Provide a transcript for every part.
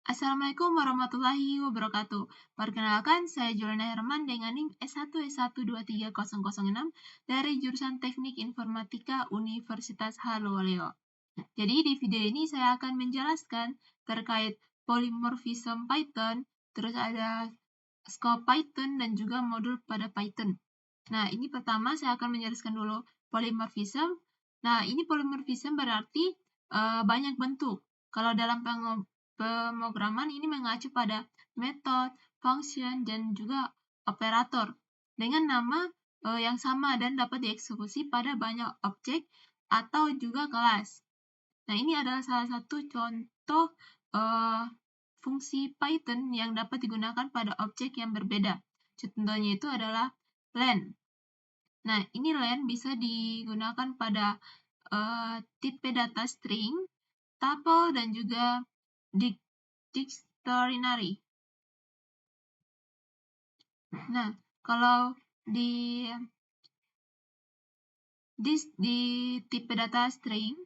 Assalamualaikum warahmatullahi wabarakatuh. Perkenalkan, saya Juliana Herman dengan NIM S1S123006 dari jurusan Teknik Informatika Universitas Halowaleo. Jadi di video ini saya akan menjelaskan terkait polymorphism Python, terus ada scope Python dan juga modul pada Python. Nah, ini pertama saya akan menjelaskan dulu polymorphism. Nah, ini polymorphism berarti banyak bentuk. Kalau dalam pemrograman ini mengacu pada metode, function, dan juga operator dengan nama yang sama dan dapat dieksekusi pada banyak objek atau juga kelas. Nah, ini adalah salah satu contoh fungsi Python yang dapat digunakan pada objek yang berbeda. Contohnya itu adalah len. Nah, ini len bisa digunakan pada tipe data string, tuple, dan juga dictionary. Nah, kalau di tipe data string,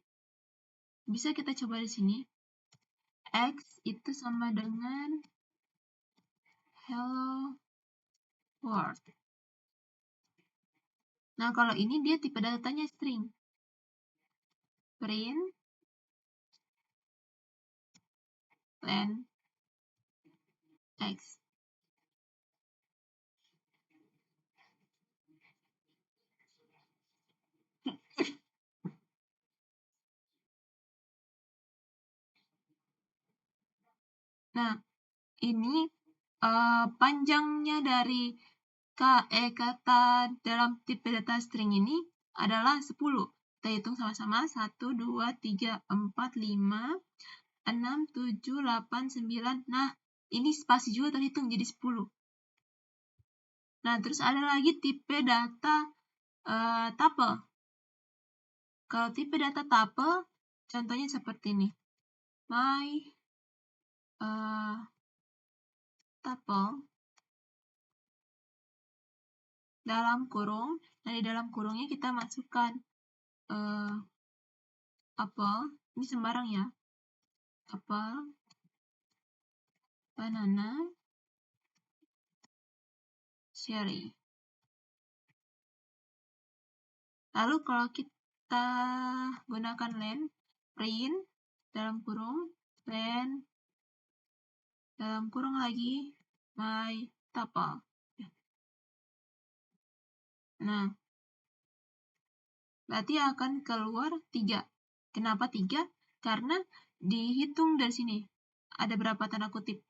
bisa kita coba di sini. X itu sama dengan hello world. Nah, kalau ini dia tipe datanya string. Print len X. Nah, ini panjangnya dari kata dalam tipe data string ini adalah 10. Kita hitung sama-sama. 1, 2, 3, 4, 5, 6, 7, 8, 9. Nah, ini spasi juga terhitung jadi 10. Nah, terus ada lagi tipe data tuple. Kalau tipe data tuple, contohnya seperti ini. My tuple dalam kurung, nah di dalam kurungnya kita masukkan apel, ini sembarang ya, apel, banana, cherry. Lalu kalau kita gunakan len, print, dalam kurung, len, dalam kurung lagi, my tuple. Nah, berarti akan keluar 3. Kenapa 3? Karena dihitung dari sini. Ada berapa tanda kutip?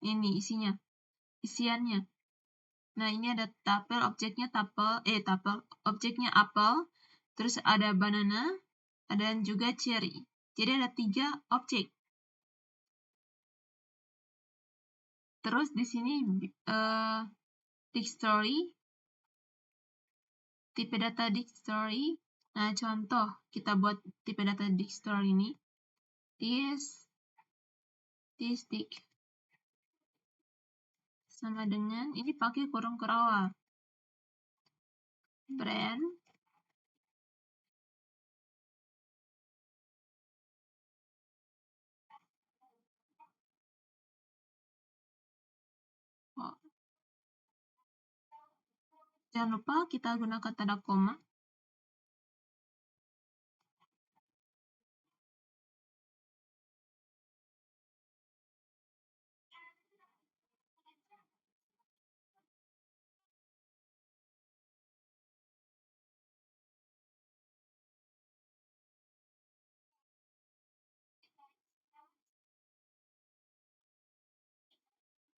Ini isiannya. Nah, ini ada tuple, objeknya objeknya apel, terus ada banana, dan juga cherry. Jadi ada 3 objek. Terus di sini dictionary, tipe data dictionary. Nah, contoh kita buat tipe data dictionary ini. This dict sama dengan ini pakai kurung kerawal. Brand jangan lupa kita gunakan tanda koma.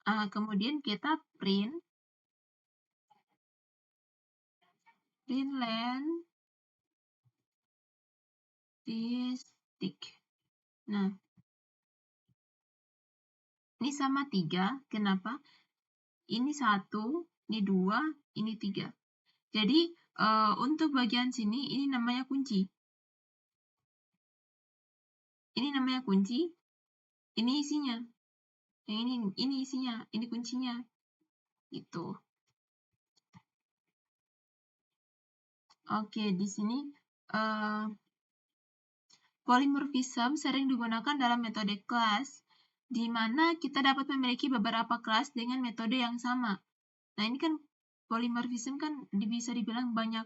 Kemudian kita print len this dict. Nah, ini sama 3. Kenapa? Ini 1, ini 2, ini 3. Jadi, untuk bagian sini, ini namanya kunci. Ini namanya kunci, ini isinya. Yang ini isinya, ini kuncinya. Gitu. Oke, di sini polymorphism sering digunakan dalam metode kelas di mana kita dapat memiliki beberapa kelas dengan metode yang sama. Nah, ini kan polymorphism kan bisa dibilang banyak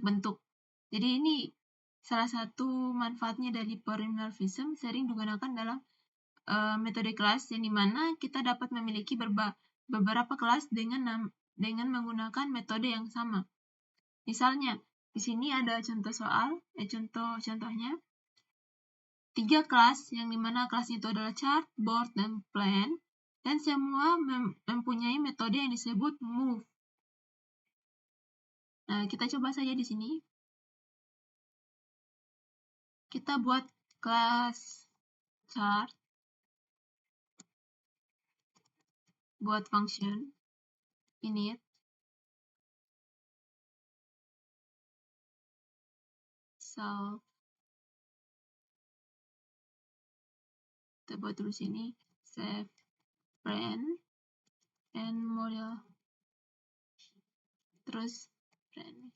bentuk. Jadi ini salah satu manfaatnya dari polymorphism sering digunakan dalam metode kelas yang dimana kita dapat memiliki beberapa kelas dengan menggunakan metode yang sama. Misalnya, di sini ada contoh soal, contohnya 3 kelas yang dimana kelas itu adalah chart, board, dan plan, dan semua mempunyai metode yang disebut move. Nah, kita coba saja di sini. Kita buat kelas chart, buat function init, so kita buat dulu sini save brand and model, terus brand.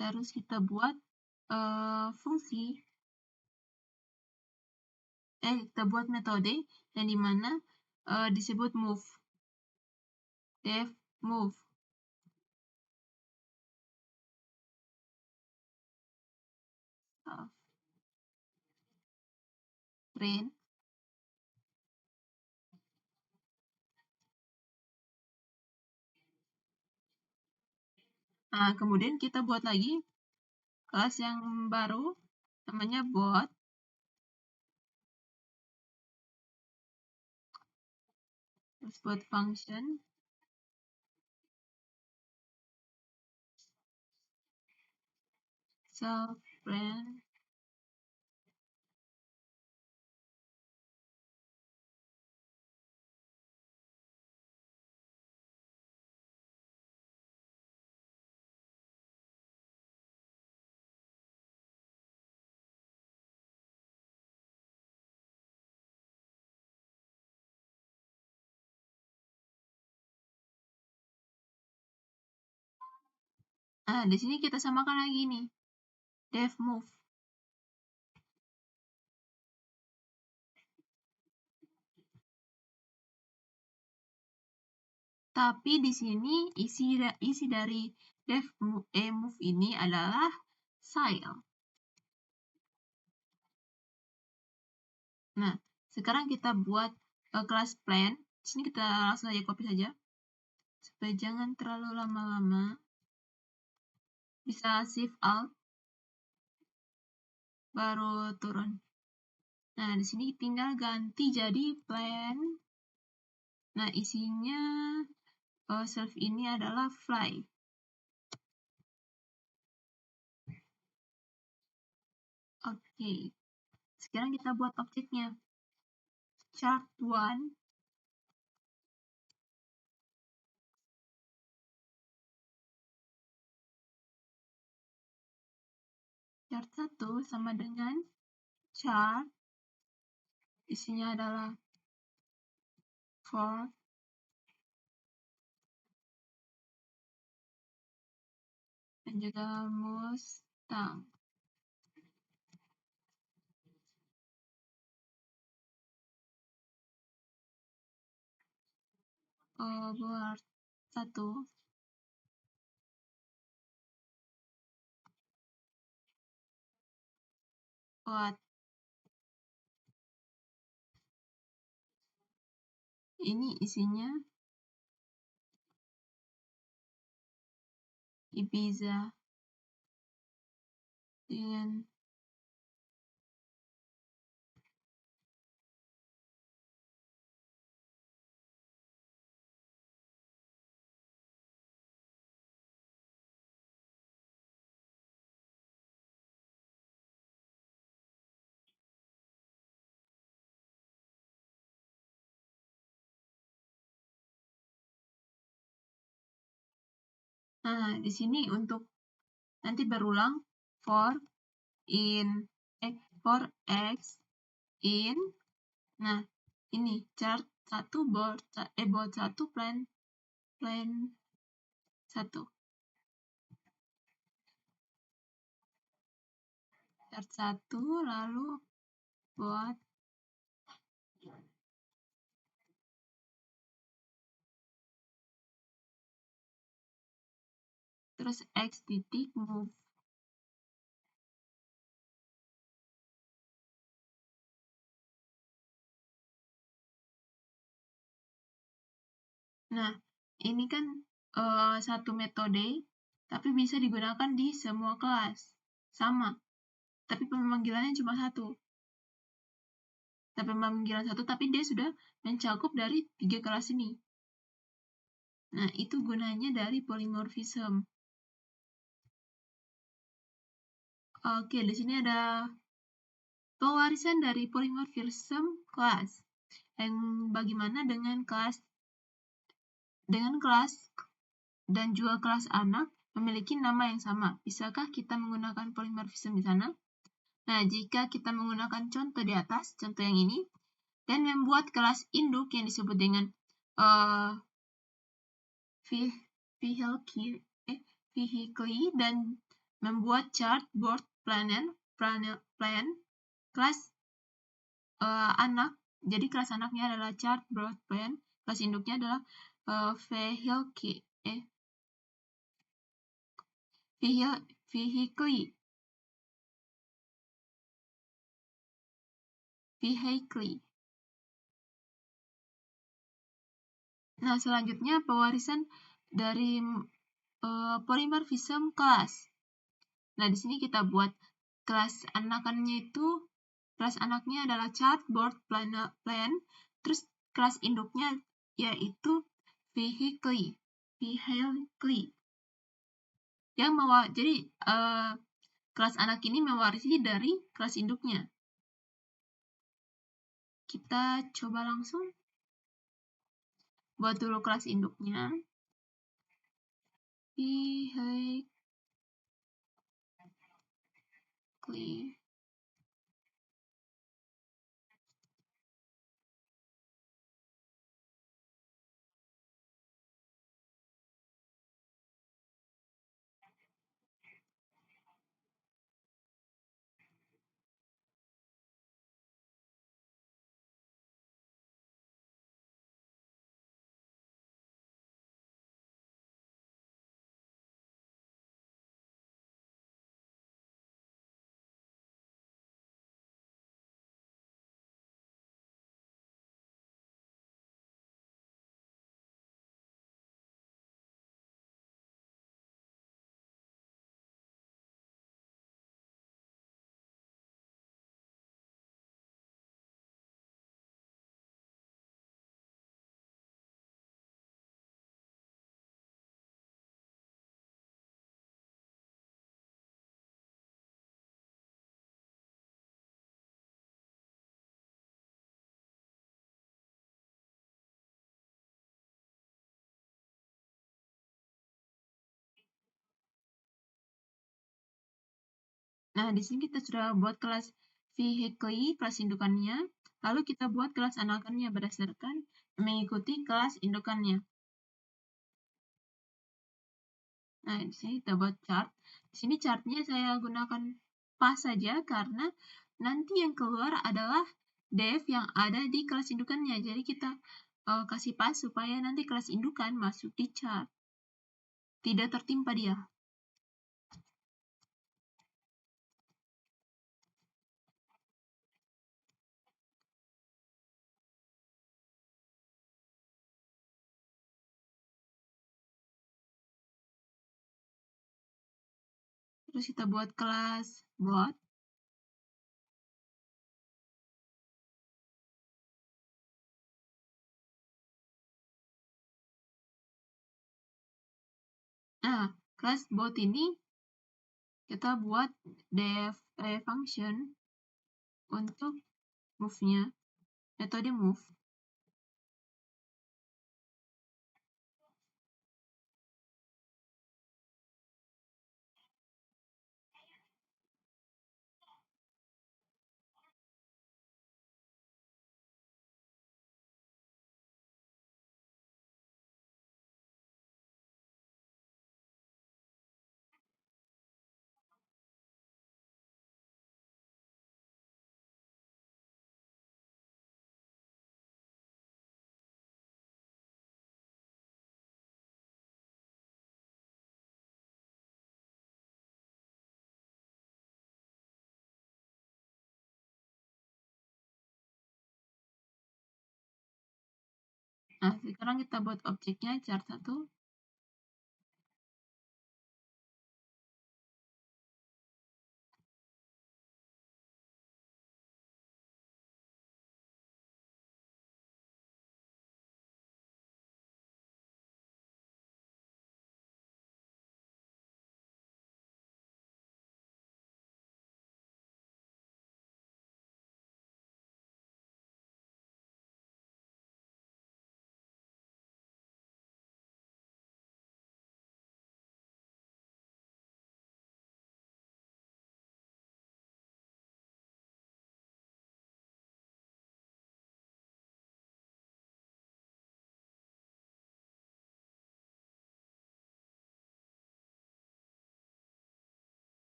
Terus kita buat fungsi, kita buat metode yang dimana disebut move, def move. Print. Nah, kemudian kita buat lagi kelas yang baru, namanya board. Terus buat function. So, brand. Nah, di sini kita samakan lagi nih, def move. Tapi di sini isi dari def move ini adalah style. Nah, sekarang kita buat kelas plan. Di sini kita langsung aja copy saja, supaya jangan terlalu lama-lama. Bisa shift alt, baru turun. Nah, di sini tinggal ganti jadi plan. Nah, isinya self ini adalah fly. Oke. Sekarang kita buat objeknya. Chart1. Chart 1 sama dengan chart. Isinya adalah for dan juga Mustang. Buat 1. Buat ini isinya Ibiza dengan nah, di sini untuk nanti berulang for x in Nah, ini chart 1, board 1, plan 1. Chart 1, lalu buat terus X titik move. Nah, ini kan satu metode, tapi bisa digunakan di semua kelas. Sama, tapi pemanggilannya cuma satu. Tapi pemanggilan satu, tapi dia sudah mencakup dari 3 kelas ini. Nah, itu gunanya dari polymorphism. Oke, di sini ada pewarisan dari polymorphism kelas. Yang bagaimana dengan kelas dan juga kelas anak memiliki nama yang sama. Bisakah kita menggunakan polymorphism di sana? Nah, jika kita menggunakan contoh di atas, contoh yang ini, dan membuat kelas induk yang disebut dengan vehicle dan membuat chart, board, plan, kelas anak. Jadi kelas anaknya adalah chart, board, plan, kelas induknya adalah vehicle. Nah, selanjutnya pewarisan dari polymorphism kelas. Nah, di sini kita buat kelas anakannya itu, kelas anaknya adalah chart, board, plan, terus kelas induknya yaitu vehicle. Jadi kelas anak ini mewarisi dari kelas induknya. Kita coba langsung buat dulu kelas induknya. Vehicle. Nah, di sini kita sudah buat kelas vehicle, kelas indukannya, lalu kita buat kelas anakannya berdasarkan mengikuti kelas indukannya. Nah, di sini kita buat chart. Di sini chartnya saya gunakan pas saja karena nanti yang keluar adalah def yang ada di kelas indukannya. Jadi kita kasih pas supaya nanti kelas indukan masuk di chart. Tidak tertimpa dia. Terus kita buat kelas board. Nah, kelas board ini kita buat def function untuk move-nya, metode move. Nah, sekarang kita buat objeknya chart 1.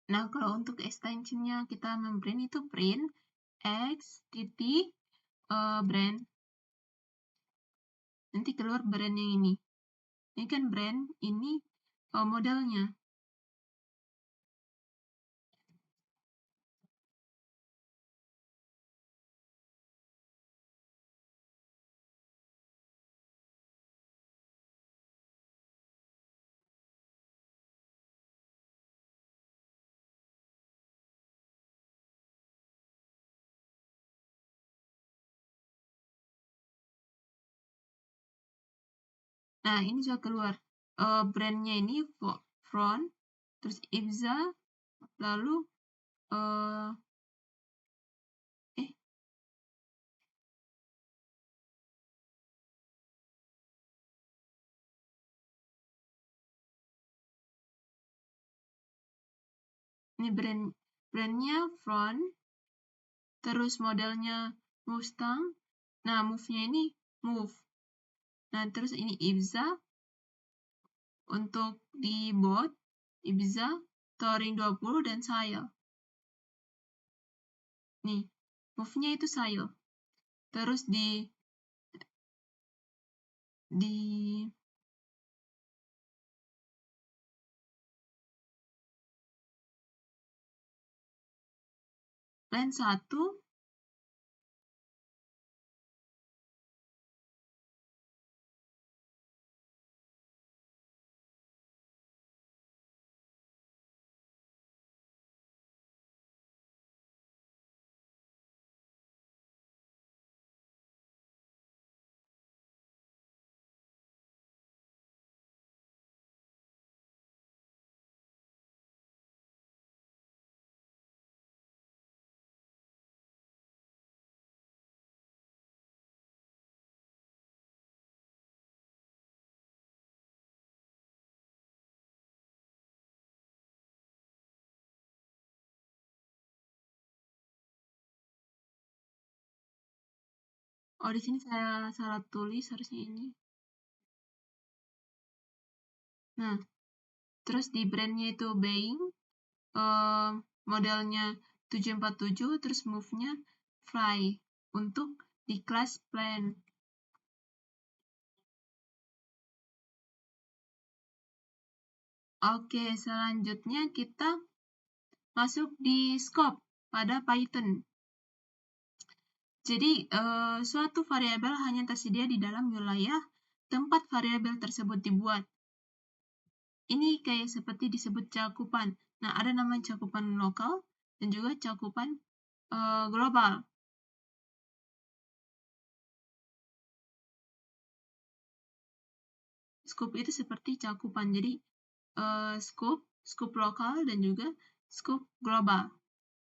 Nah, kalau untuk extensionnya kita memprint itu print x titik brand. Nanti keluar brand yang ini. Ini kan brand, ini modelnya. Nah, ini sudah keluar. Brandnya ini front, terus Ibza, lalu ini brandnya front, terus modelnya Mustang. Nah, move-nya ini move. Nah, terus ini Ibza. Untuk di bot, Ibiza, Touring 20, dan Sail. Nih, move-nya itu Sail. Terus di line 1, oh di sini saya salah tulis, harusnya ini. Nah, terus di brandnya itu Boeing, modelnya 747, terus move-nya Fly untuk di kelas plane. Oke, selanjutnya kita masuk di scope pada Python. Jadi, suatu variabel hanya tersedia di dalam wilayah tempat variabel tersebut dibuat. Ini kayak seperti disebut cakupan. Nah, ada nama cakupan lokal dan juga cakupan global. Scope itu seperti cakupan. Jadi, scope lokal dan juga scope global.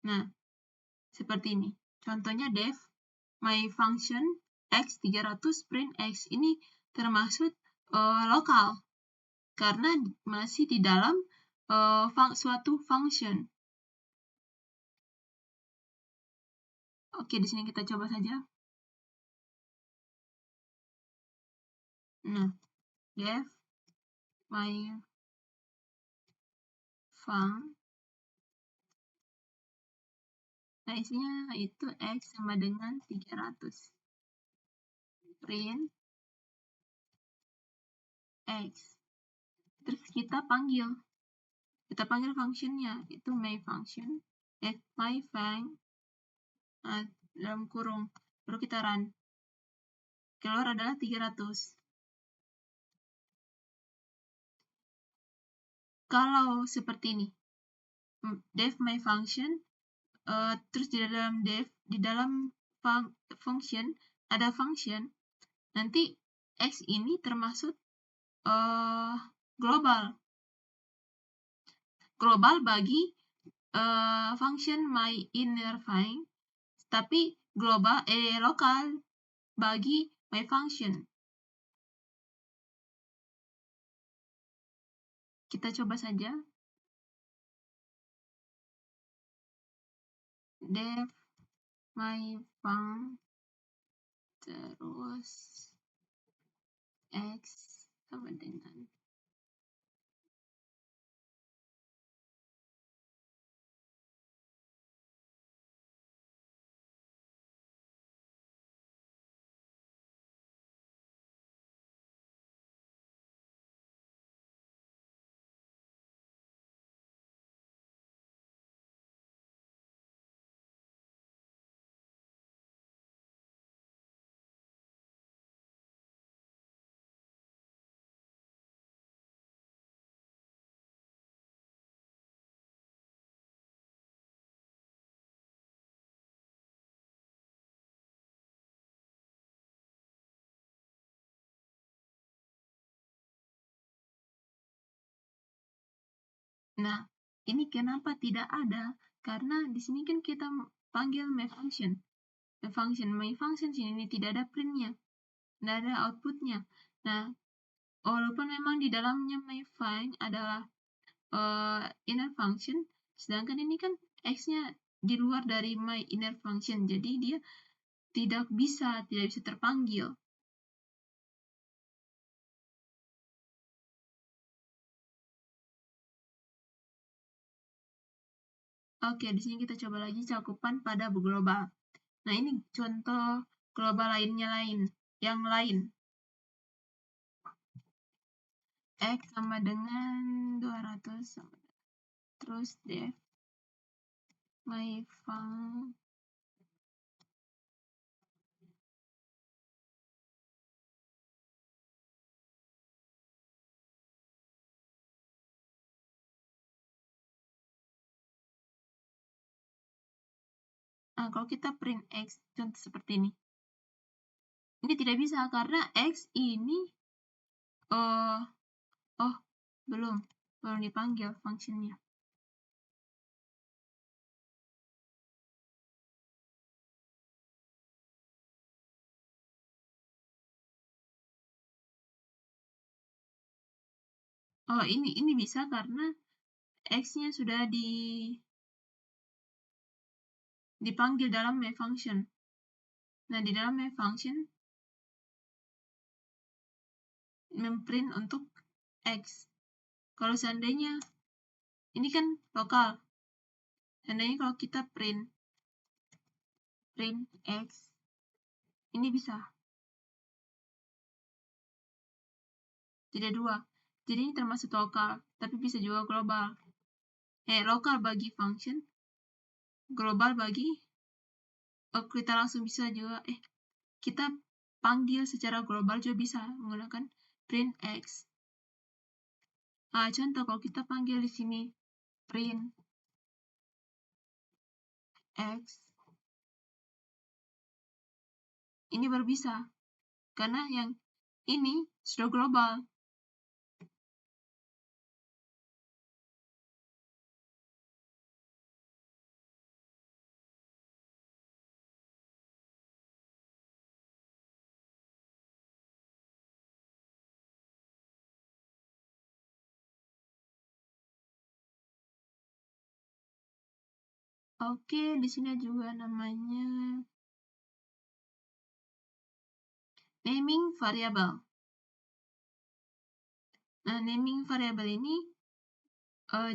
Nah, seperti ini. Contohnya def my function x300 print x. Ini termasuk lokal karena masih di dalam suatu function. Oke, di sini kita coba saja. Nah, def my func. Nah, isinya itu x sama dengan 300. Print x. Terus kita panggil functionnya, itu my function, my func, dalam kurung, baru kita run. Keluar adalah 300. Kalau seperti ini, def my function, terus di dalam function ada function, nanti x ini termasuk global bagi function my inner func, tapi lokal bagi my function. Kita coba saja. Def my func terus x sama dengan Nah, ini kenapa tidak ada? Karena di sini kan kita panggil my function. My function sini tidak ada printnya, tidak ada outputnya. Nah, walaupun memang di dalamnya my func adalah inner function, sedangkan ini kan x-nya di luar dari my inner function, jadi dia tidak bisa terpanggil. Oke, di sini kita coba lagi cakupan pada global. Nah, ini contoh global yang lain. X sama dengan 200 terus def my func kalau kita print x contoh seperti ini tidak bisa karena x ini belum dipanggil fungsinya. Ini bisa karena x-nya sudah dipanggil dalam my function. Nah, di dalam my function memprint untuk x. Kalau seandainya ini kan lokal. Seandainya kalau kita print x, ini bisa. Tidak dua. Jadi ini termasuk lokal, tapi bisa juga global. Lokal bagi function, global bagi kita langsung bisa juga kita panggil secara global juga bisa menggunakan print x. Contoh kalau kita panggil di sini print x, ini baru bisa karena yang ini sudah global. Oke, di sini juga namanya naming variable. Nah, naming variable ini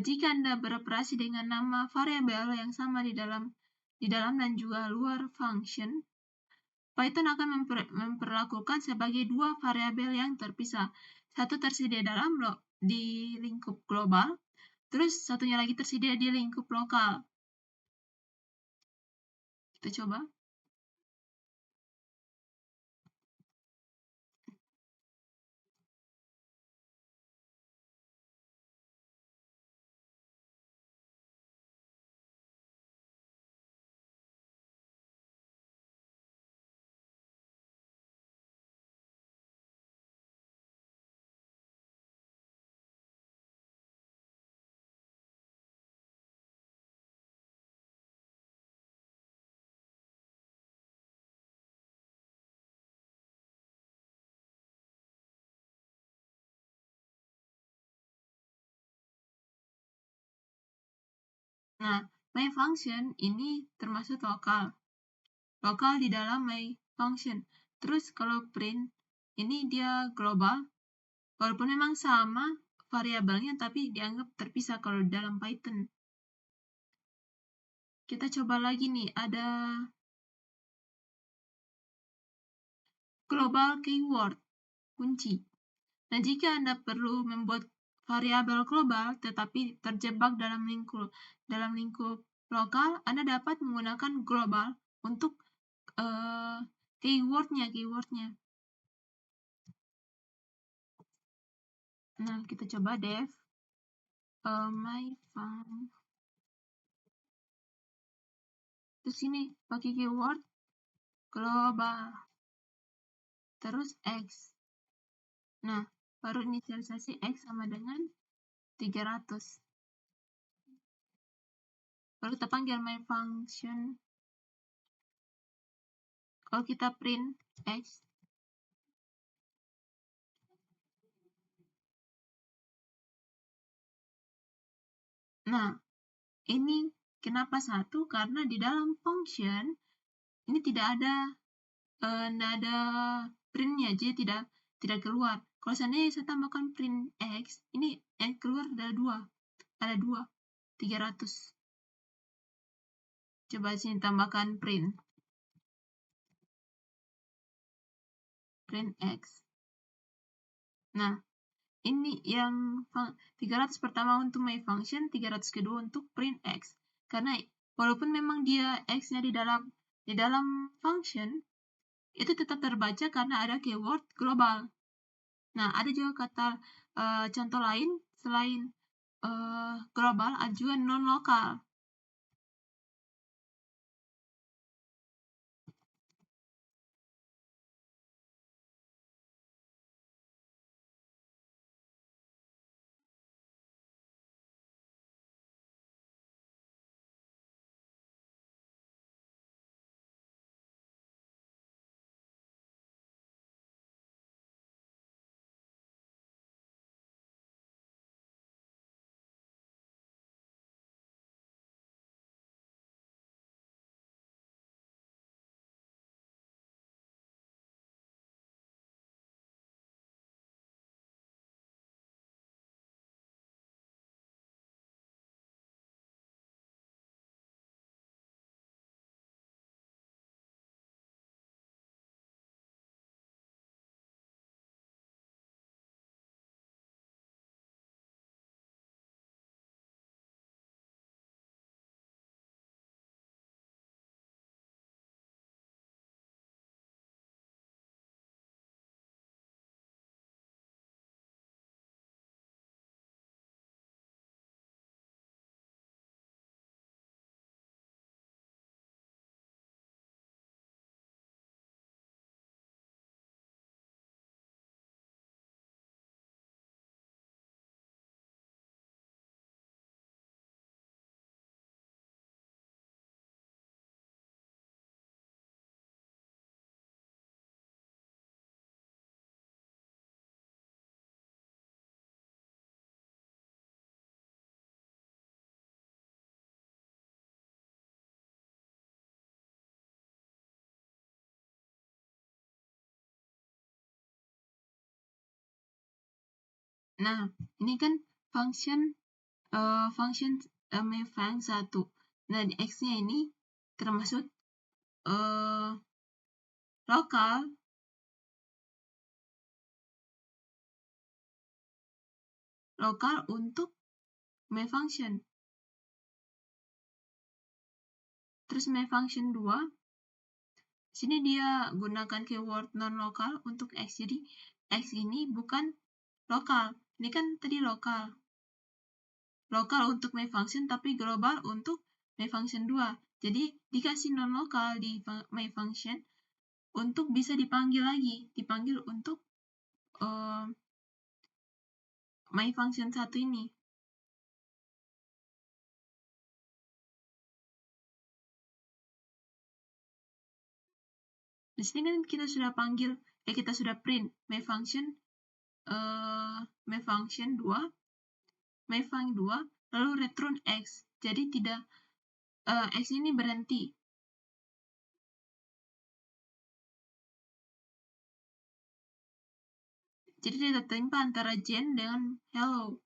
jika Anda beroperasi dengan nama variabel yang sama di dalam dan juga luar function, Python akan memperlakukan sebagai dua variabel yang terpisah. Satu tersedia di lingkup global, terus satunya lagi tersedia di lingkup lokal. Kita coba. Nah, my function ini termasuk lokal. Lokal di dalam my function. Terus kalau print, ini dia global. Walaupun memang sama variabelnya, tapi dianggap terpisah kalau dalam Python. Kita coba lagi nih, ada global keyword, kunci. Nah, jika Anda perlu membuat variabel global tetapi terjebak dalam lingkup lokal, Anda dapat menggunakan global untuk keywordnya. Nah, kita coba def my fun. Terus ini pakai keyword global. Terus x. Nah, baru inisialisasi x sama dengan 300. Baru kita panggil my function. Kalau kita print x, nah, ini kenapa satu? Karena di dalam function ini tidak ada printnya, jadi tidak keluar. Kalau seandainya saya tambahkan print x, ini yang keluar ada 300. Coba sini tambahkan print x. Nah, ini yang 300 pertama untuk my function, 300 kedua untuk print x. Karena walaupun memang dia x-nya di dalam function, itu tetap terbaca karena ada keyword global. Nah, ada juga kata contoh lain selain global, ada juga non-lokal. Nah, ini kan function main 1. Nah, di X-nya ini termasuk lokal untuk main function. Terus main function 2, sini dia gunakan keyword non-lokal untuk X. Jadi X ini bukan lokal. Ini kan tadi lokal. Lokal untuk main function tapi global untuk main function 2. Jadi dikasih non-lokal di main function untuk bisa dipanggil lagi. Dipanggil untuk main function 1 ini. Di sini kan kita sudah panggil, kita sudah print main function 2, main function 2, lalu return X. Jadi tidak, X ini berhenti. Jadi tidak tertimpa antara Jen dengan hello.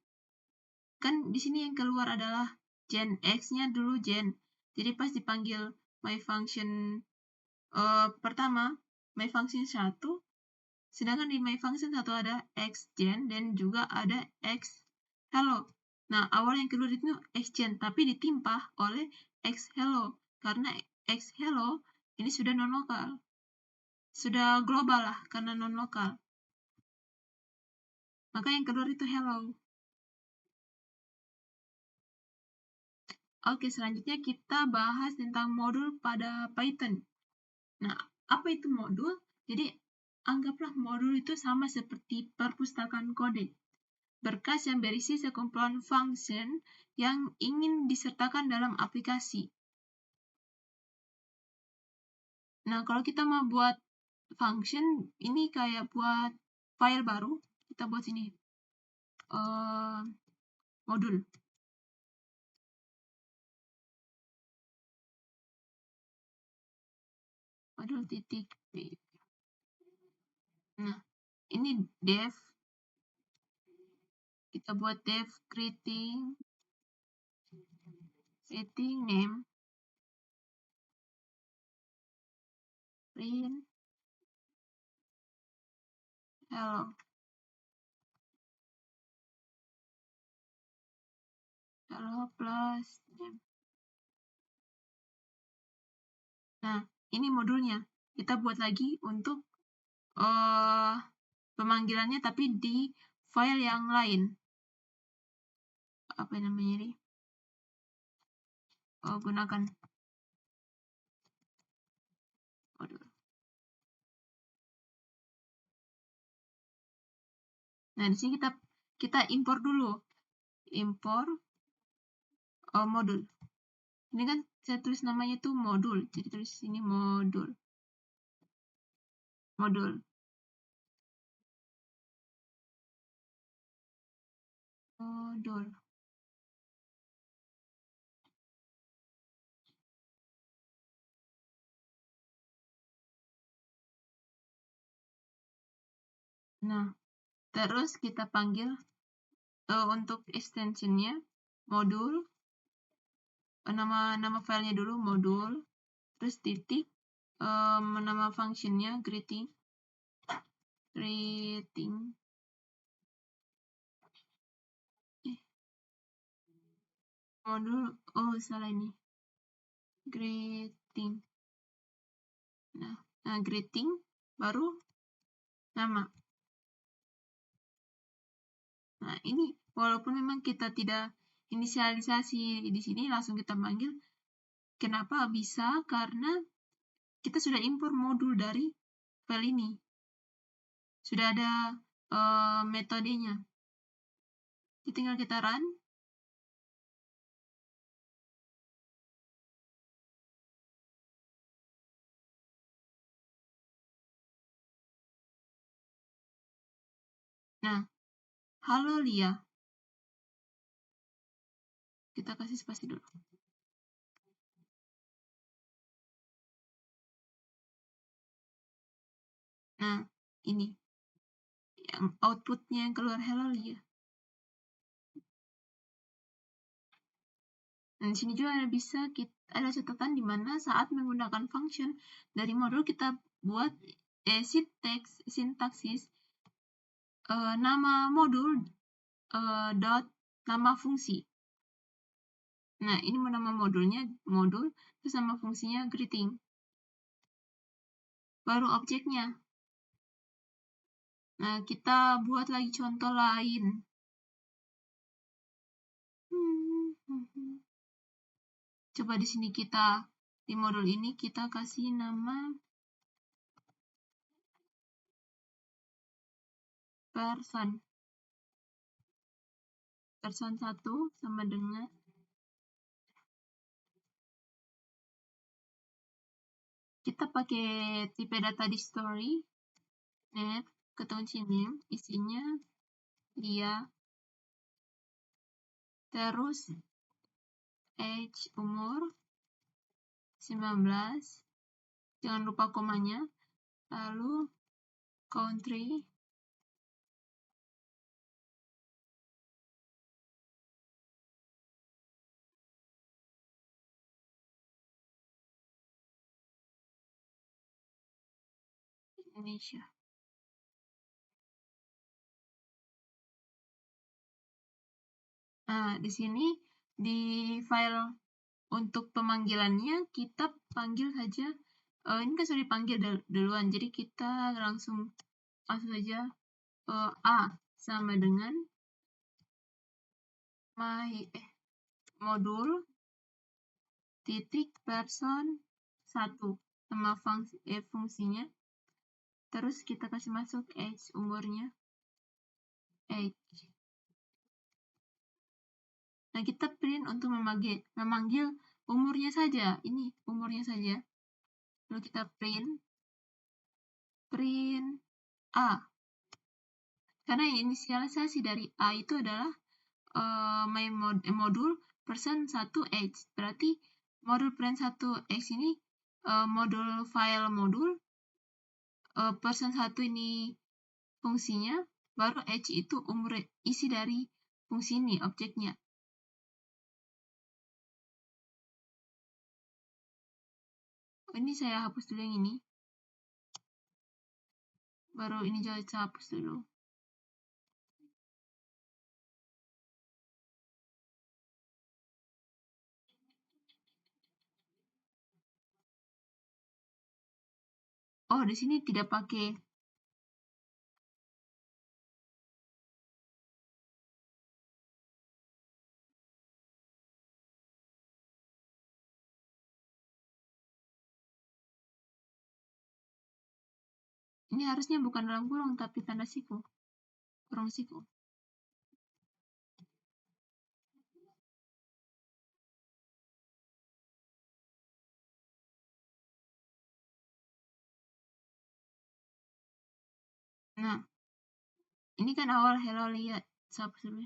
Kan di sini yang keluar adalah Jen, X-nya dulu Jen. Jadi pas dipanggil my function pertama, my function 1, sedangkan di my function 1 ada X Jen dan juga ada X hello. Nah, awal yang keluar itu X Jen, tapi ditimpa oleh X hello. Karena X hello ini sudah non-lokal. Sudah global lah, karena non-lokal. Maka yang keluar itu hello. Oke, selanjutnya kita bahas tentang modul pada Python. Nah, apa itu modul? Jadi, anggaplah modul itu sama seperti perpustakaan kode. Berkas yang berisi sekumpulan function yang ingin disertakan dalam aplikasi. Nah, kalau kita mau buat function, ini kayak buat file baru, kita buat sini. Modul. Modul titik P. Nah, ini dev. Kita buat dev creating name, print, hello. Hello plus name. Nah, ini modulnya. Kita buat lagi untuk pemanggilannya tapi di file yang lain. Apa namanya ini? Gunakan modul. Nah, di sini kita impor dulu. Impor modul. Ini kan saya tulis namanya tuh modul. Jadi tulis sini modul. Modul. Modul. Nah, terus kita panggil untuk extensionnya modul, nama filenya dulu modul, terus titik, nama functionnya greeting, modul, salah ini, greeting. Nah, greeting baru nama. Nah, ini walaupun memang kita tidak inisialisasi di sini, langsung kita panggil. Kenapa bisa? Karena kita sudah impor modul dari file ini. Sudah ada metodenya. Jadi tinggal kita run. Nah, halo Lia. Kita kasih spasi dulu. Nah, ini yang outputnya yang keluar hello Lia. Dan di sini juga ada catatan di mana saat menggunakan function dari modul kita buat sintaksis nama modul dot nama fungsi. Nah, ini nama modulnya modul, terus nama fungsinya greeting. Baru objeknya. Nah, kita buat lagi contoh lain. Coba di sini di modul ini kita kasih nama person 1 sama dengan kita pakai tipe data di story net kekunci name, isinya dia, terus age umur 19, jangan lupa komanya, lalu country, Indonesia. Nah, di sini di file untuk pemanggilannya kita panggil saja. Ini kan sudah dipanggil duluan, jadi kita langsung saja A sama dengan modul titik person 1 sama fungsinya. Terus kita kasih masuk age umurnya. Age. Nah, kita print untuk memanggil umurnya saja. Ini umurnya saja. Lalu kita print A. Karena inisialisasi dari A itu adalah modul person 1 age. Berarti modul person 1 age ini modul file modul person 1 ini fungsinya, baru age itu umur isi dari fungsi ini, objeknya. Ini saya hapus dulu yang ini. Baru ini juga saya hapus dulu. Oh, di sini tidak pakai. Ini harusnya bukan dalam kurung, tapi tanda siku. Kurung siku. Nah, ini kan awal hello lihat. Siapa dulu?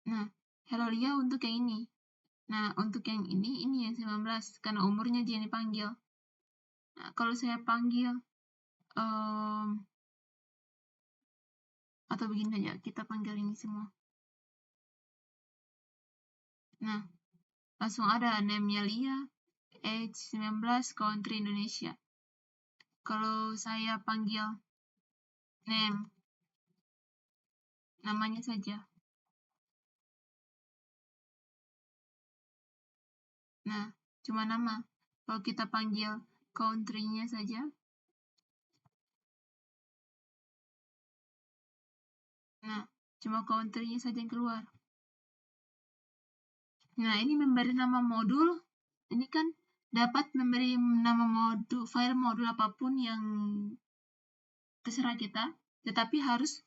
Nah, hello Lia untuk yang ini. Nah, untuk yang ini yang 19, karena umurnya dia dipanggil. Nah, kalau saya panggil, atau begini aja, kita panggil ini semua. Nah, langsung ada name-nya Lia, age 19, country Indonesia. Kalau saya panggil name, namanya saja. Nah, cuma nama. Kalau kita panggil country-nya saja, nah, cuma country-nya saja yang keluar. Nah, ini memberi nama modul. Ini kan dapat memberi nama modul, file modul apapun yang terserah kita, tetapi harus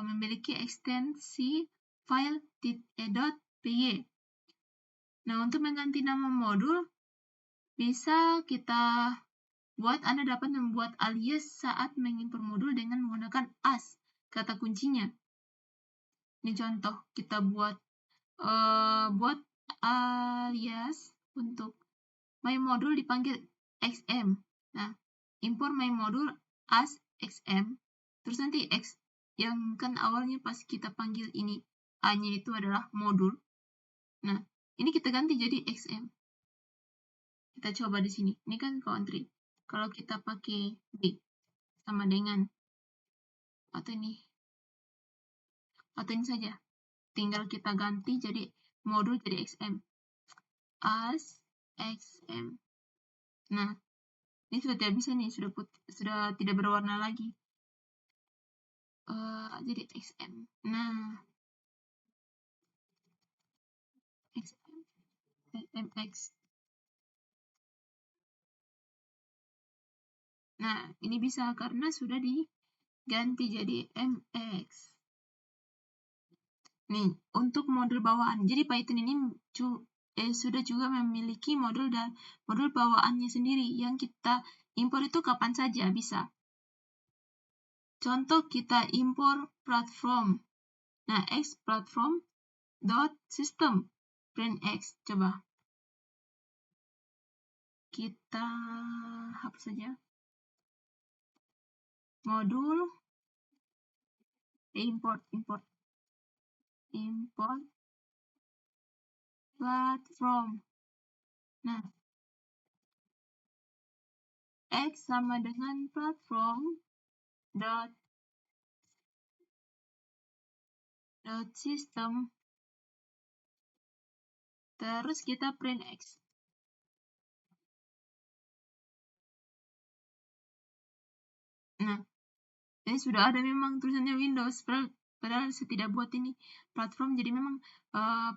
memiliki ekstensi file .py. Nah, untuk mengganti nama modul, bisa kita buat, Anda dapat membuat alias saat mengimport modul dengan menggunakan as, kata kuncinya. Ini contoh, kita buat alias untuk my modul dipanggil xm. Nah, import my modul as xm, terus nanti yang kan awalnya pas kita panggil ini A-nya itu adalah modul. Nah, ini kita ganti jadi XM. Kita coba di sini. Ini kan country. Kalau kita pakai D sama dengan atau ini saja. Tinggal kita ganti jadi modul jadi XM. As XM. Nah, ini sudah tidak bisa nih, sudah tidak berwarna lagi. Jadi XM. Nah, XM, MX. Nah, ini bisa karena sudah diganti jadi MX. Nih, untuk modul bawaan. Jadi Python ini sudah juga memiliki modul bawaannya sendiri yang kita impor itu kapan saja bisa. Contoh kita impor platform. Nah, X platform dot system print X. Coba kita hapus saja. Modul import platform. Nah, X sama dengan platform dot system, terus kita print X. Nah, ini sudah ada memang tulisannya Windows, padahal saya tidak buat ini platform. Jadi memang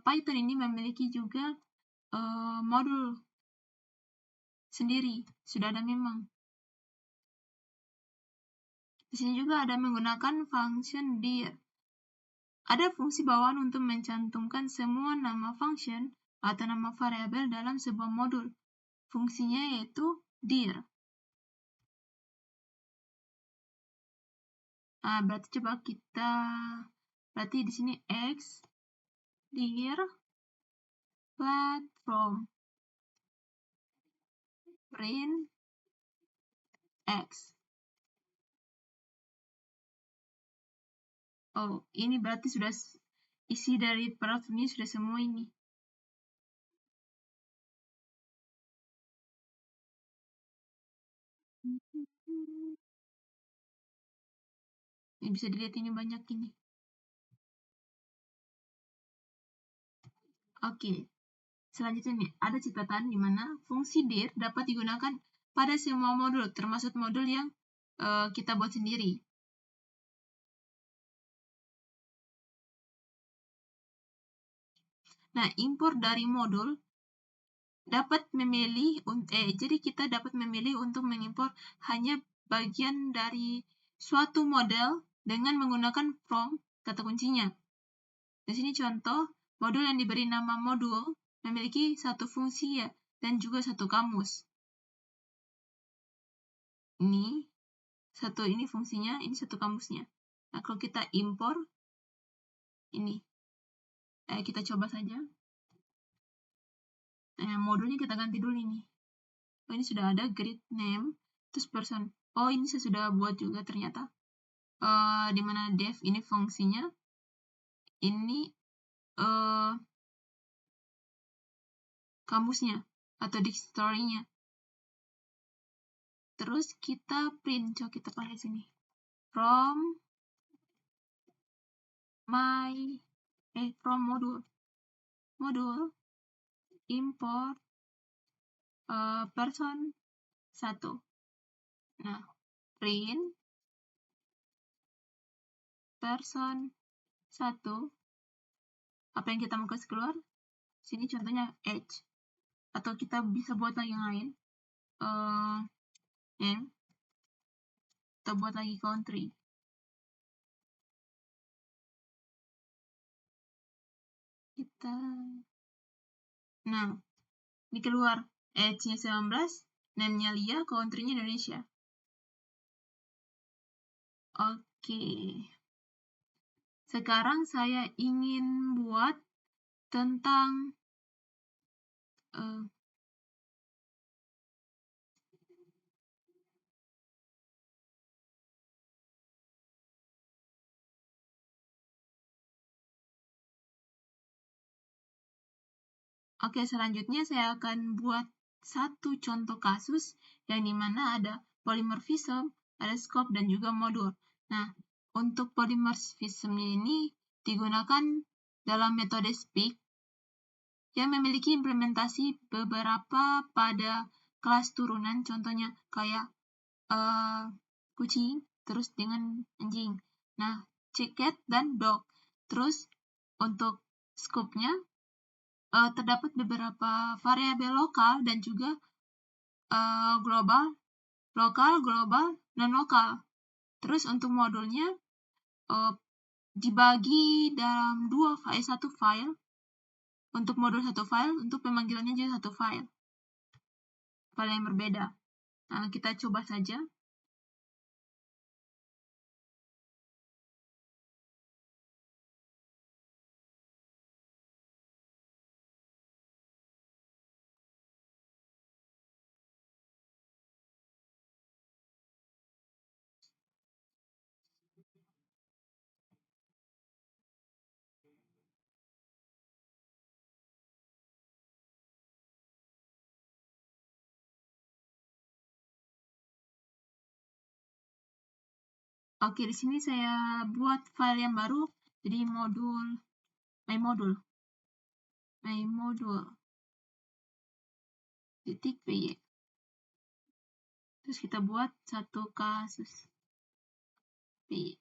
Python ini memiliki juga modul sendiri, sudah ada memang. Di sini juga ada menggunakan function dir. Ada fungsi bawaan untuk mencantumkan semua nama function atau nama variabel dalam sebuah modul. Fungsinya yaitu dir. Nah, berarti coba berarti di sini X dir platform print X. Oh, ini berarti sudah isi dari platform ini sudah semua ini. Ini bisa dilihat ini banyak ini. Oke. Selanjutnya nih, ada catatan di mana fungsi dir dapat digunakan pada semua modul, termasuk modul yang kita buat sendiri. Nah, impor dari modul dapat memilih, jadi kita dapat memilih untuk mengimpor hanya bagian dari suatu model dengan menggunakan from kata kuncinya. Di sini contoh, modul yang diberi nama modul memiliki satu fungsi ya, dan juga satu kamus. Ini fungsinya, ini satu kamusnya. Nah, kalau kita impor, ini. Kita coba saja. Nah, modulnya kita ganti dulu ini. Oh, ini sudah ada grid name, terus person. Oh, ini saya sudah buat juga ternyata. Di mana def ini fungsinya. Ini kamusnya atau dictionary-nya. Terus kita print, coba kita pakai sini. From modul import person 1. Nah, print person 1. Apa yang kita mau kasih keluar? Sini contohnya H. Atau kita bisa buat lagi yang lain. M. Atau buat lagi country. Nah, ini keluar H-nya 19, name-nya Lia, country-nya Indonesia. Oke. Sekarang saya ingin buat tentang Oke, selanjutnya saya akan buat satu contoh kasus yang dimana ada polymorphism, ada scope, dan juga modul. Nah, untuk polymorphism ini digunakan dalam metode SPIC yang memiliki implementasi beberapa pada kelas turunan, contohnya kayak kucing, terus dengan anjing. Nah, cat dan dog. Terus untuk scope-nya terdapat beberapa variabel lokal dan juga global, lokal, global, dan lokal. Terus untuk modulnya dibagi dalam satu file. Untuk modul satu file, untuk pemanggilannya juga satu file yang berbeda. Nah, kita coba saja. Oke, di sini saya buat file yang baru, jadi my modul .py. Terus kita buat satu kasus py.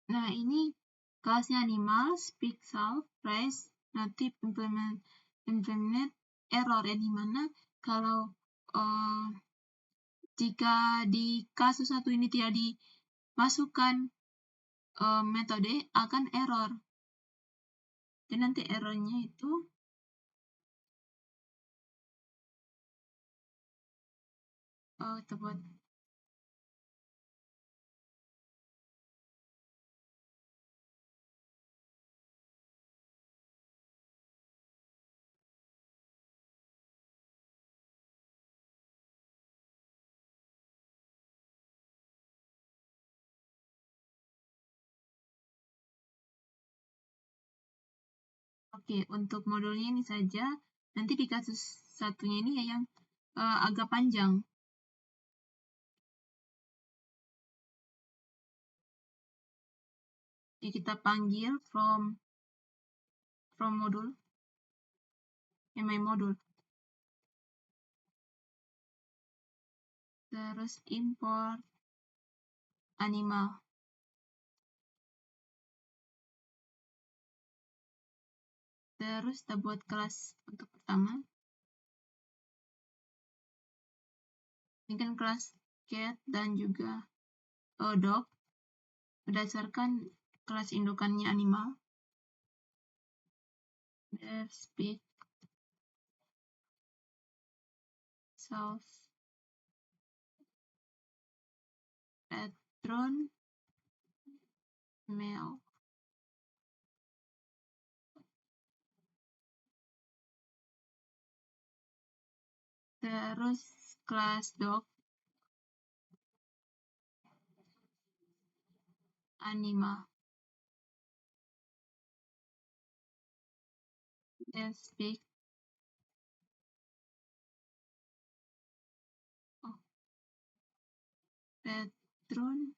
Nah, ini kelasnya animal, speak, solve, price, native, implement, error, yang dimana kalau jika di kasus satu ini tidak dimasukkan metode, akan error. Dan nanti errornya itu kita buat oke, untuk modulnya ini saja. Nanti di kasus satunya ini yang agak panjang. Jadi kita panggil from modul, my modul. Terus import animal. Terus kita buat kelas untuk pertama. Ini kan kelas cat dan juga dog berdasarkan kelas indukannya animal. Def speak solve patron male. Terus kelas dog animal. Def speak patron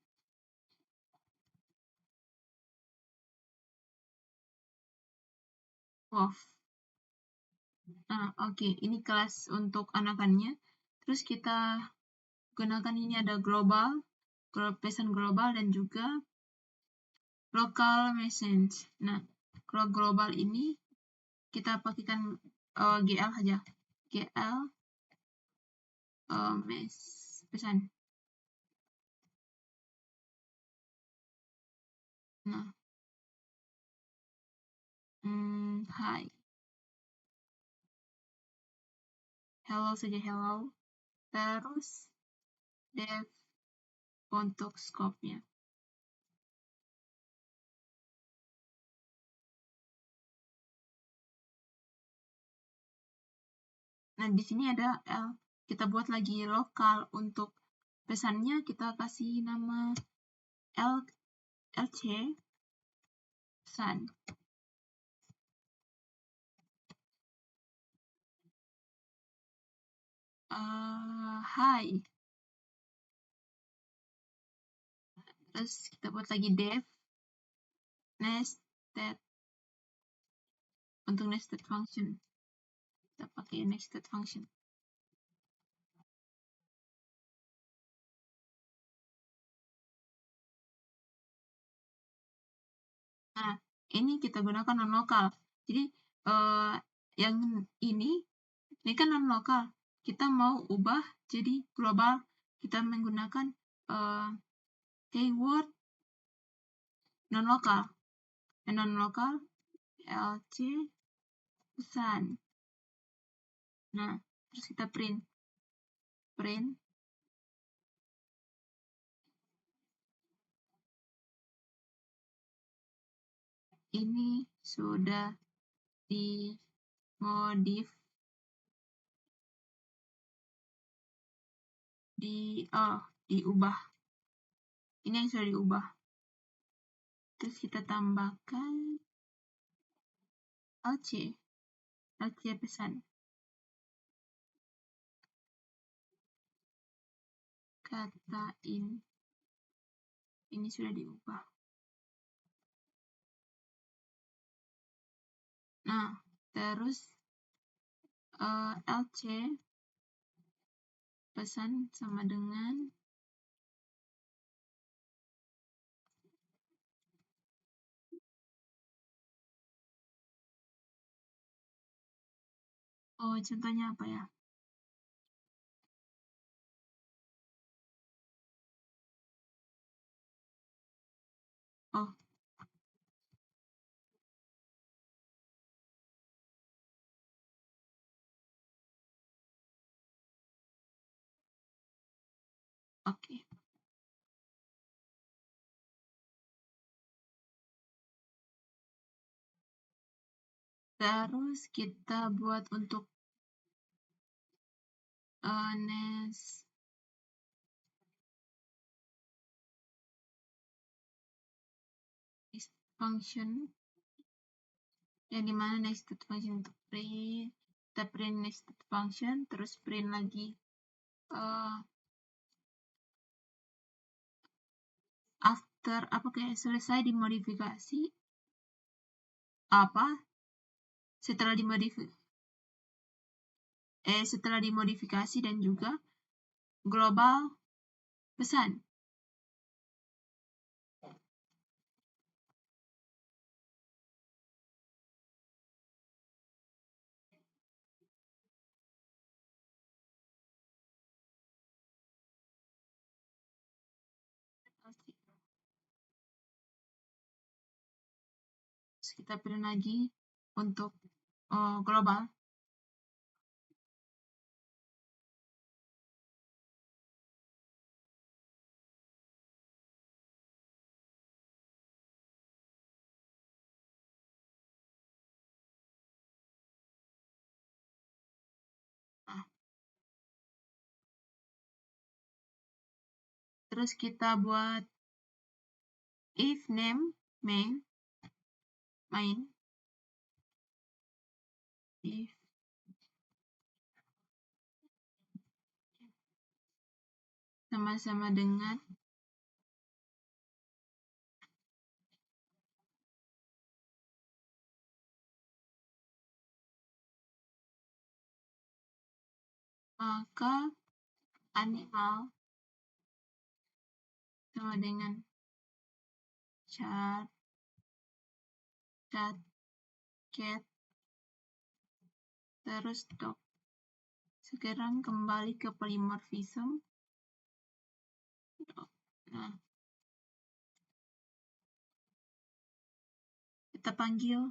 wolf. Nah, oke, ini kelas untuk anakannya. Terus kita gunakan ini ada global, person global, dan juga local message. Nah, kalau global ini kita pakaikan GL saja. GL pesan. Nah, hi. Hello saja, hello. Terus def untuk scope-nya. Nah, di sini ada L. Kita buat lagi lokal. Untuk pesannya kita kasih nama LC pesan. Hi. Terus kita buat lagi def nested. Untuk nested function. Kita pakai nested function. Nah, ini kita gunakan non-lokal. Jadi, yang ini kan non-lokal. Kita mau ubah jadi global. Kita menggunakan keyword non-lokal. Non-lokal LC pesan. Nah, terus kita print. Ini sudah diubah. Ini yang sudah diubah. Terus kita tambahkan LC pesan. Kata ini sudah diubah. Nah, terus LC pesan sama dengan contohnya apa ya? Oke. Terus kita buat untuk nest function, yang dimana nested function untuk print. Kita print nested function, terus print lagi after selesai dimodifikasi setelah dimodifikasi dan juga global pesan. Terus kita print lagi untuk global. Terus kita buat if name main if sama-sama dengan maka animal sama dengan char cat, cat, terus dog. Sekarang kembali ke polymorphism. Nah, kita panggil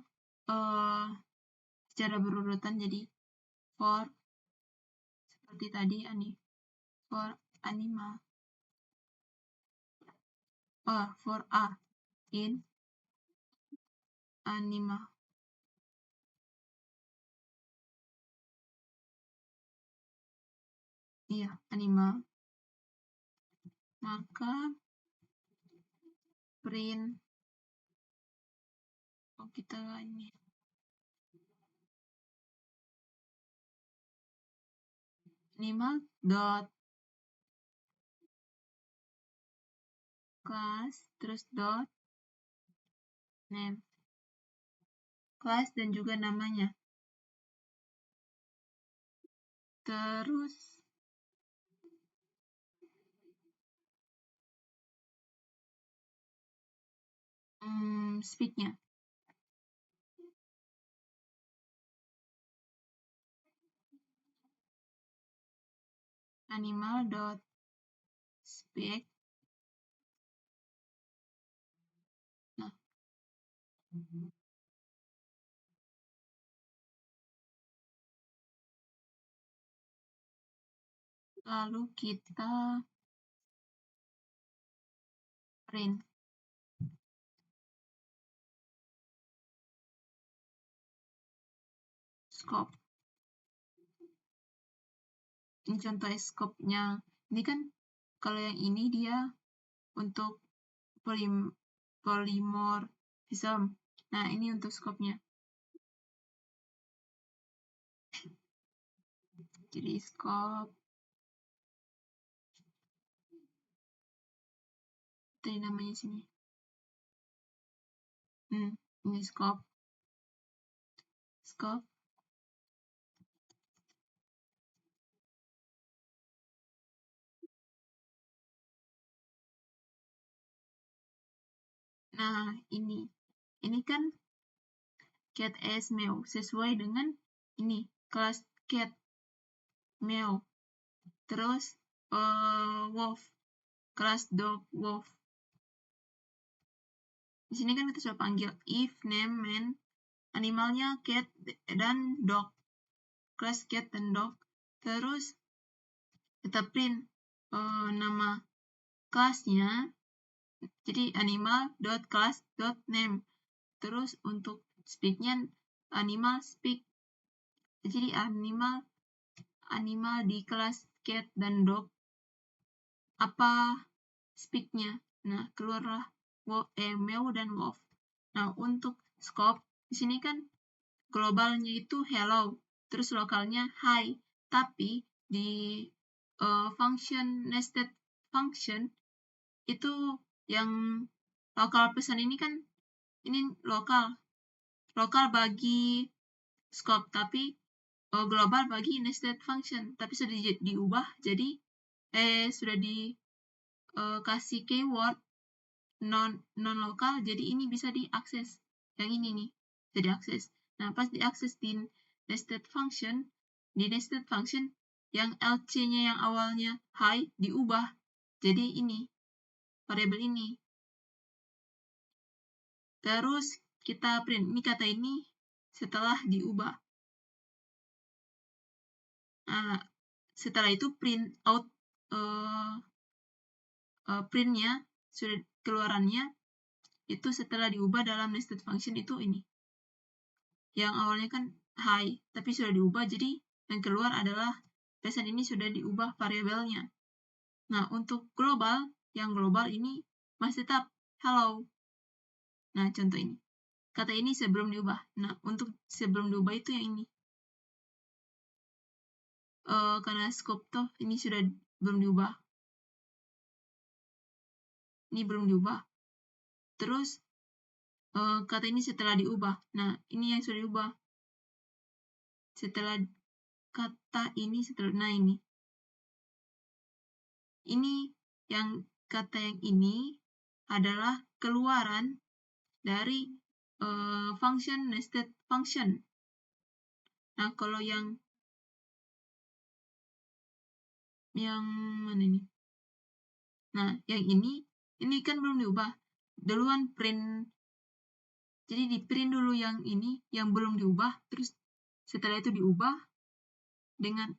secara berurutan, jadi for seperti tadi for animal, for a in animal. Iya, animal. Maka print kita ini animal dot class terus dot name, class dan juga namanya. Terus speak-nya. Animal dot speak. Nah, lalu kita print scope. Ini contoh scope-nya. Ini kan kalau yang ini dia untuk polymorphism. Nah, ini untuk scope-nya. Jadi scope tadi namanya sini. Ini scope. Nah, ini kan cat as meow sesuai dengan ini kelas cat meow. Terus wolf kelas dog wolf. Di sini kan kita sudah panggil if name man, animalnya cat dan dog, kelas cat dan dog. Terus kita print nama kelasnya, jadi animal.class.name. Terus untuk speak-nya animal speak, jadi animal di kelas cat dan dog apa speak-nya. Nah, keluarlah meow dan wolf. Nah, untuk scope di sini kan globalnya itu hello, terus lokalnya hi. Tapi di function nested function itu yang lokal pesan ini kan ini lokal bagi scope, tapi global bagi nested function. Tapi sudah diubah jadi sudah dikasih keyword non lokal, jadi ini bisa diakses. Yang ini nih bisa diakses. Nah, pas diakses di nested function yang LC-nya yang awalnya high diubah jadi ini variabel ini. Terus kita print ini kata ini setelah diubah. Nah, setelah itu print out printnya sudah keluarannya itu setelah diubah dalam nested function itu ini. Yang awalnya kan high, tapi sudah diubah, jadi yang keluar adalah pesan ini sudah diubah variabelnya. Nah, untuk global, yang global ini masih tetap hello. Nah, contoh ini. Kata ini sebelum diubah. Nah, untuk sebelum diubah itu yang ini. Karena scope toh ini sudah belum diubah. Ini belum diubah. Terus, kata ini setelah diubah. Nah, ini yang sudah diubah. Setelah kata ini nah ini. Ini yang kata yang ini adalah keluaran dari function, nested function. Nah, kalau yang mana nih? Nah, yang ini kan belum diubah. Duluan print. Jadi di print dulu yang ini, yang belum diubah, terus setelah itu diubah dengan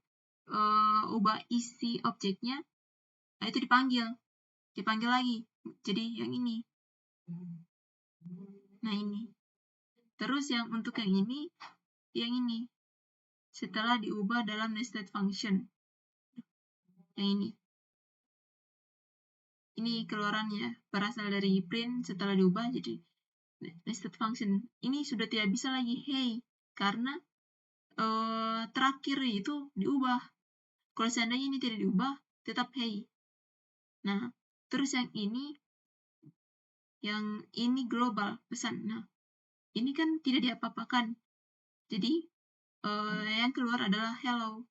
ubah isi objeknya, nah itu dipanggil lagi. Jadi yang ini. Nah, ini. Terus yang untuk yang ini, setelah diubah dalam nested function. Yang ini. Ini keluarannya berasal dari print setelah diubah jadi nested function. Ini sudah tidak bisa lagi hey, karena terakhir itu diubah. Kalau seandainya ini tidak diubah, tetap hey. Nah, terus yang ini global pesan. Nah, ini kan tidak diapa-apakan. Jadi yang keluar adalah hello.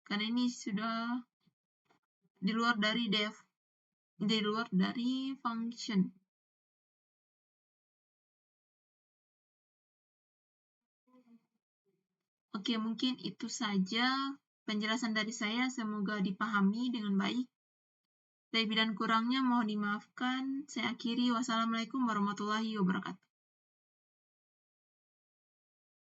Karena ini sudah di luar dari def, di luar dari function. Oke, mungkin itu saja penjelasan dari saya. Semoga dipahami dengan baik. Lebih dan kurangnya mohon dimaafkan. Saya akhiri. Wassalamualaikum warahmatullahi wabarakatuh.